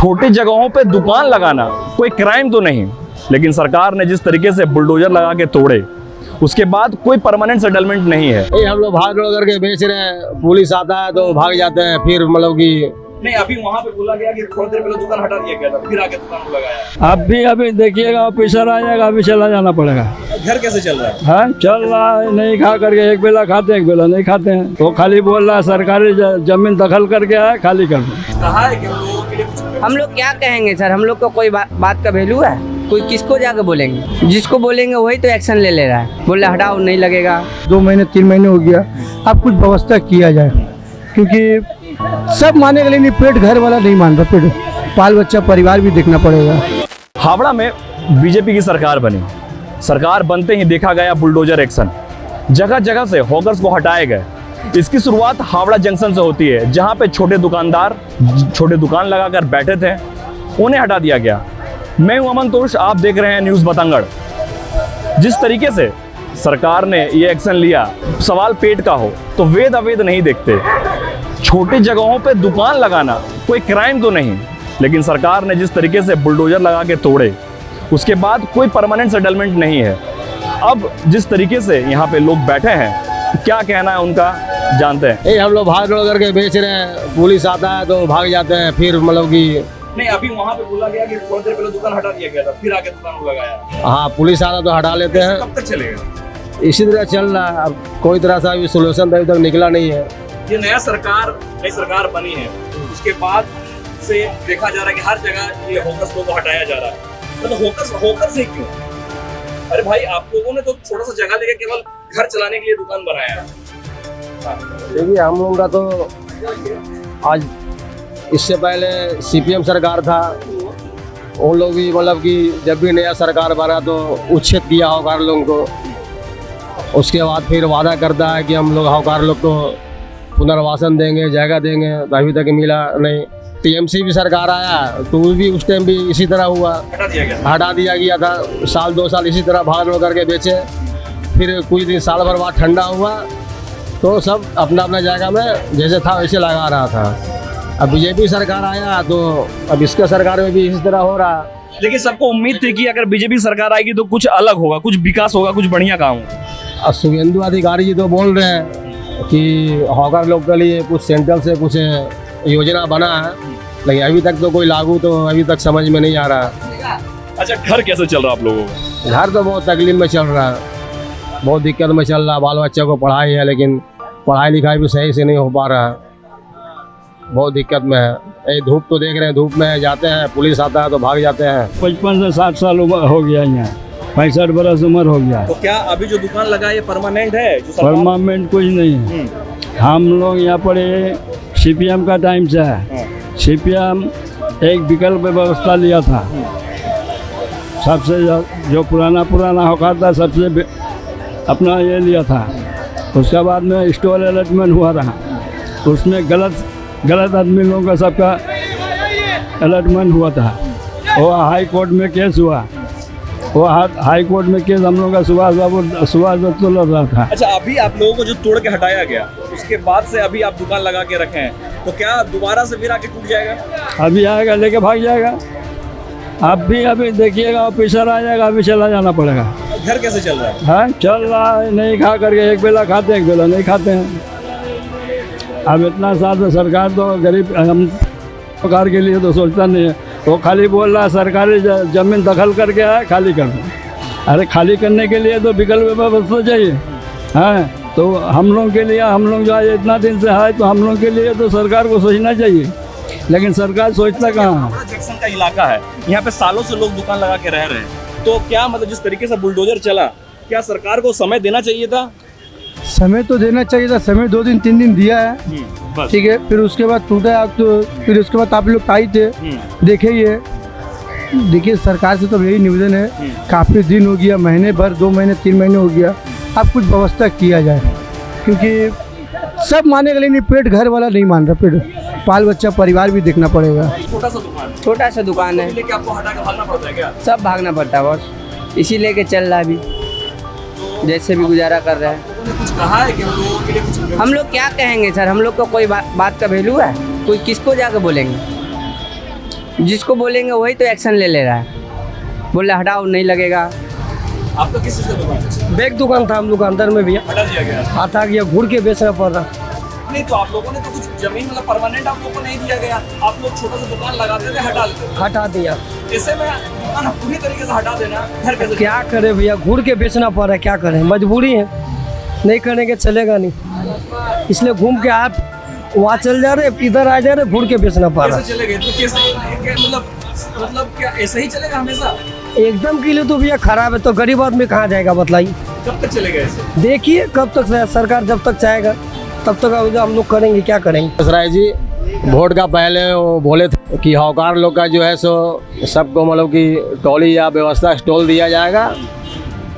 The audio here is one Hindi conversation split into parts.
छोटी जगहों पे दुकान लगाना कोई क्राइम तो नहीं, लेकिन सरकार ने जिस तरीके से बुलडोजर लगा के तोड़े उसके बाद कोई परमानेंट सेटलमेंट नहीं है। हम लोग भाग दौड़ करके बेच रहे हैं, पुलिस आता है तो भाग जाते हैं, फिर मतलब कि नहीं, अभी वहाँ पे बोला गया कि थोड़ी देर पहले दुकान हटा दिया गया था, फिर आके दुकान को लगाया। अभी देखिएगा ऑफिसर आ जाएगा, अभी चला जाना पड़ेगा। घर कैसे चल रहा है? हाँ चल रहा है, नहीं खा करके एक बेला खाते हैं, एक बेला नहीं खाते हैं। वो खाली बोल रहा है सरकारी जमीन दखल करके आए, खाली कर दो। कहा है कि हम लोगों के लिए कुछ हम लोग क्या कहेंगे सर, हम लोग को कोई बात का वैल्यू है? कोई किसको जाकर बोलेंगे? जिसको बोलेंगे वही तो एक्शन ले रहा है, बोल रहा हटाओ नहीं लगेगा। 2 महीने 3 महीने हो गया, अब कुछ व्यवस्था किया जाए, क्योंकि सब मानेगा लेकिन पेट घर वाला नहीं मान रहा, पेट बाल बच्चा परिवार भी देखना पड़ेगा। हावड़ा में बीजेपी की सरकार बनी, सरकार बनते ही देखा गया बुलडोजर एक्शन, जगह जगह से हॉकर्स को हटाए गए। इसकी शुरुआत हावड़ा जंक्शन से होती है, जहां पे छोटे दुकानदार छोटे दुकान लगाकर बैठे थे, उन्हें हटा दिया गया। मैं हूं अमन तोष, आप देख रहे हैं न्यूज़ बतंगड़। जिस तरीके से सरकार ने ये एक्शन लिया, सवाल पेट का हो तो वेद अवेद नहीं देखते। छोटी जगहों पे दुकान लगाना कोई क्राइम तो नहीं, लेकिन सरकार ने जिस तरीके से बुलडोजर लगा के तोड़े उसके बाद कोई परमानेंट सेटलमेंट नहीं है। अब जिस तरीके से यहाँ पे लोग बैठे हैं, क्या कहना है उनका जानते हैं। हम लोग भाग दौड़ करके बेच रहे हैं, पुलिस आता है तो भाग जाते हैं, फिर मतलब कि नहीं, अभी वहाँ पे बोला गया कि थोड़ी देर पहले दुकान हटा दिया गया था, फिर आके दुकान को लगाया। हाँ पुलिस आता तो हटा लेते हैं। कब तक चलेगा? इसी तरह चल रहा है, अब कोई तरह से अभी सोल्यूशन अभी तक निकला नहीं है। ये नई सरकार बनी है, उसके बाद से देखा जा रहा है कि हर जगह ये होकर्स को हटाया जा रहा है। तो होकर्स ही क्यों? अरे भाई, आप लोगों ने तो थोड़ा सा जगह लेके केवल घर चलाने के लिए दुकान बनाया है। देखिए हम लोगों का तो आज इससे पहले सीपीएम सरकार था, उन लोग भी मतलब कि जब भी नया सरकार बना तो उच्छेद किया हौकार लोगों को। उसके बाद फिर वादा करता है कि हम लोग हौकार लोग को पुनर्वासन देंगे, जगह देंगे, तो अभी तक मिला नहीं। टीएमसी भी सरकार आया तो भी उस टाइम भी इसी तरह हुआ, हटा दिया गया था। 1-2 साल इसी तरह भाग दौड़ करके बेचे, फिर कुछ दिन साल भर बाद ठंडा हुआ तो सब अपना अपना जगह में जैसे था वैसे लगा रहा था। अब बीजेपी सरकार आया तो अब इसका सरकार में भी इसी तरह हो रहा। लेकिन सबको उम्मीद थी कि अगर बीजेपी सरकार आएगी तो कुछ अलग होगा, कुछ विकास होगा, कुछ बढ़िया काम होगा। अब शुभेंदु अधिकारी जी तो बोल रहे हैं कि हॉकर लोग के लिए कुछ सेंट्रल से कुछ योजना बना है, लेकिन अभी तक तो कोई लागू तो अभी तक समझ में नहीं आ रहा। अच्छा, घर कैसे चल रहा है आप लोगों का? घर तो बहुत तकलीफ में चल रहा है, बहुत दिक्कत में चल रहा है। बाल बच्चों को पढ़ाई है, लेकिन पढ़ाई लिखाई भी सही से नहीं हो पा रहा है, बहुत दिक्कत में है। ये धूप तो देख रहे हैं, धूप में जाते हैं, पुलिस आता है तो भाग जाते हैं। 55 से 60 साल उम्र हो गया, यहाँ 65 बरस उम्र हो गया। तो क्या अभी जो दुकान लगा है ये परमानेंट है? परमानेंट कुछ नहीं है। हम लोग यहाँ पर सीपीएम का टाइम से है, सीपीएम एक विकल्प व्यवस्था लिया था। सबसे जो पुराना हौकार था सबसे अपना ये लिया था। उसके बाद में स्टोर अलॉटमेंट हुआ रहा, उसमें गलत आदमी लोगों का सबका अलॉटमेंट हुआ था। वो हाई कोर्ट में केस हुआ, वो हाई कोर्ट में केस हम लोगों का सुभाष दत्त लड़ रहा था। अच्छा, अभी आप लोगों को जो तोड़ के हटाया गया उसके बाद से अभी आप दुकान लगा के रखे हैं, तो क्या दोबारा से फिर आके टूट जाएगा? अभी आएगा लेके भाग जाएगा। अभी देखिएगा ऑफिसर आ जाएगा, अभी चला जाना पड़ेगा। घर कैसे चल रहा है? हाँ चल रहा है, नहीं खा करके एक बेला खाते हैं, एक बेला नहीं खाते हैं। अब इतना साल से सरकार तो गरीब हम सरकार के लिए तो सोचता नहीं है। वो खाली बोल रहा है सरकारी जमीन दखल करके आए, खाली कर दो। अरे खाली करने के लिए तो विकल्प व्यवस्था चाहिए। हाँ, तो हम लोग के लिए, हम लोग जो है इतना दिन से है, तो हम लोग के लिए तो सरकार को सोचना चाहिए, लेकिन सरकार सोचता कहाँ है। जंक्शन का इलाका है, यहाँ पे सालों से लोग दुकान लगा के रह रहे हैं, तो क्या मतलब जिस तरीके से बुलडोजर चला, क्या सरकार को समय देना चाहिए था? समय तो देना चाहिए था, समय 2 दिन 3 दिन दिया है, ठीक है। फिर उसके बाद टूटा है, तो फिर उसके बाद आप लोग आई थे, देखिए सरकार से तो यही निवेदन है, काफ़ी दिन हो गया, महीने भर 2 महीने 3 महीने हो गया, अब कुछ व्यवस्था किया जाए, क्योंकि सब मानेगा लेकिन पेट घर वाला नहीं मान रहा, पेट बाल बच्चा परिवार भी देखना पड़ेगा। छोटा सा दुकान है, लेके आपको हटा के भागना पड़ता है क्या? सब भागना पड़ता है बॉस, इसी लेके चल रहा है अभी, जैसे भी गुजारा कर रहा है। कुछ कहा है कि हम लोगों के लिए कुछ? हम लोग क्या कहेंगे सर, हम लोग को कोई बात का वैल्यू है? कोई किसको जाकर बोलेंगे? जिसको बोलेंगे वही तो एक्शन ले ले रहा है, बोल रहा हटाओ नहीं लगेगा। आपका किस चीज़ का दुकान है? बैग दुकान था हम लोग अंदर में भी, हटा दिया गया। आता गया घूर के बेचना पड़ रहा। नहीं तो आप लोगों ने तो कुछ जमीन मतलब परमानेंट आप लोगों को नहीं दिया गया, आप लोग छोटा सा दुकान लगाते थे, हटा लेते थे। हटा दिया। ऐसे में दुकान पूरी तरीके से हटा देना घर कैसे क्या करे भैया, घूर के बेचना पड़ रहा है, क्या करें, मजबूरी है, नहीं करेंगे चलेगा नहीं, इसलिए घूम के आप वहाँ चल जा रहे, इधर आ जा रहे, घूर के बेचना पड़ रहा कैसे चलेगा? तो कैसे मतलब क्या ऐसे ही चलेगा हमेशा? है। एकदम के लिए तो भैया खराब है, तो गरीब आदमी कहाँ जाएगा बताइए। कब तक चलेगा ऐसे? देखिए कब तक सरकार जब तक चाहेगा तब तक हम लोग करेंगे, क्या करेंगे। राय जी वोट का पहले वो बोले थे कि हौकार लोग का जो है सो सबको मतलब कि टोली या व्यवस्था स्टॉल दिया जाएगा।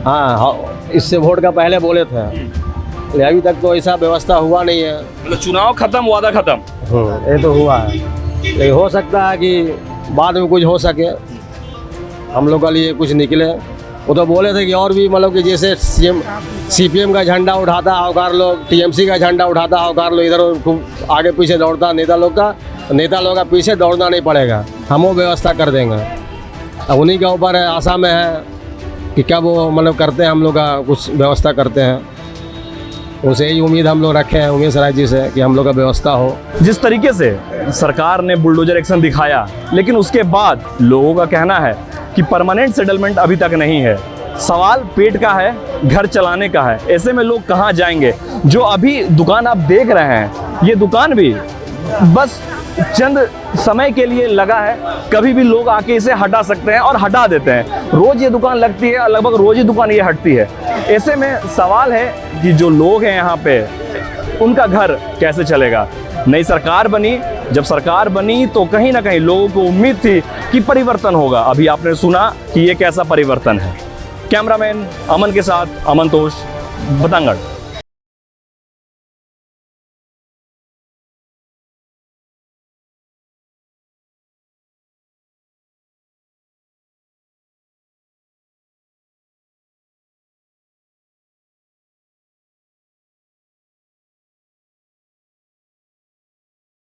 हाँ, इससे वोट का पहले बोले थे, लेकिन अभी तक तो ऐसा व्यवस्था हुआ नहीं है। मतलब चुनाव खत्म, वादा खत्म। ये तो हुआ है, लेकिन हो सकता है कि बाद में कुछ हो सके, हम लोग के लिए कुछ निकले। वो तो बोले थे कि और भी मतलब कि जैसे CPM का झंडा उठाता हौकार लोग, TMC का झंडा उठाता हौकार लोग, इधर खूब आगे पीछे दौड़ता नेता लोग का पीछे दौड़ना नहीं पड़ेगा, हम वो व्यवस्था कर देंगे। अब उन्हीं के ऊपर है, आशा में है कि क्या वो मतलब करते हैं, हम लोग का कुछ व्यवस्था करते हैं। उनसे यही उम्मीद हम लोग रखे हैं उमेश राय जी से कि हम लोग का व्यवस्था हो। जिस तरीके से सरकार ने बुलडोजर एक्शन दिखाया, लेकिन उसके बाद लोगों का कहना है कि परमानेंट सेटलमेंट अभी तक नहीं है। सवाल पेट का है, घर चलाने का है। ऐसे में लोग कहाँ जाएंगे? जो अभी दुकान आप देख रहे हैं, ये दुकान भी बस चंद समय के लिए लगा है, कभी भी लोग आके इसे हटा सकते हैं और हटा देते हैं। रोज ये दुकान लगती है, लगभग रोज ही दुकान ये हटती है। ऐसे में सवाल है कि जो लोग हैं यहाँ पे, उनका घर कैसे चलेगा? नई सरकार बनी, जब सरकार बनी तो कहीं ना कहीं लोगों को उम्मीद थी कि परिवर्तन होगा। अभी आपने सुना कि ये कैसा परिवर्तन है। कैमरामैन अमन के साथ अमन तोष, बतंगड़।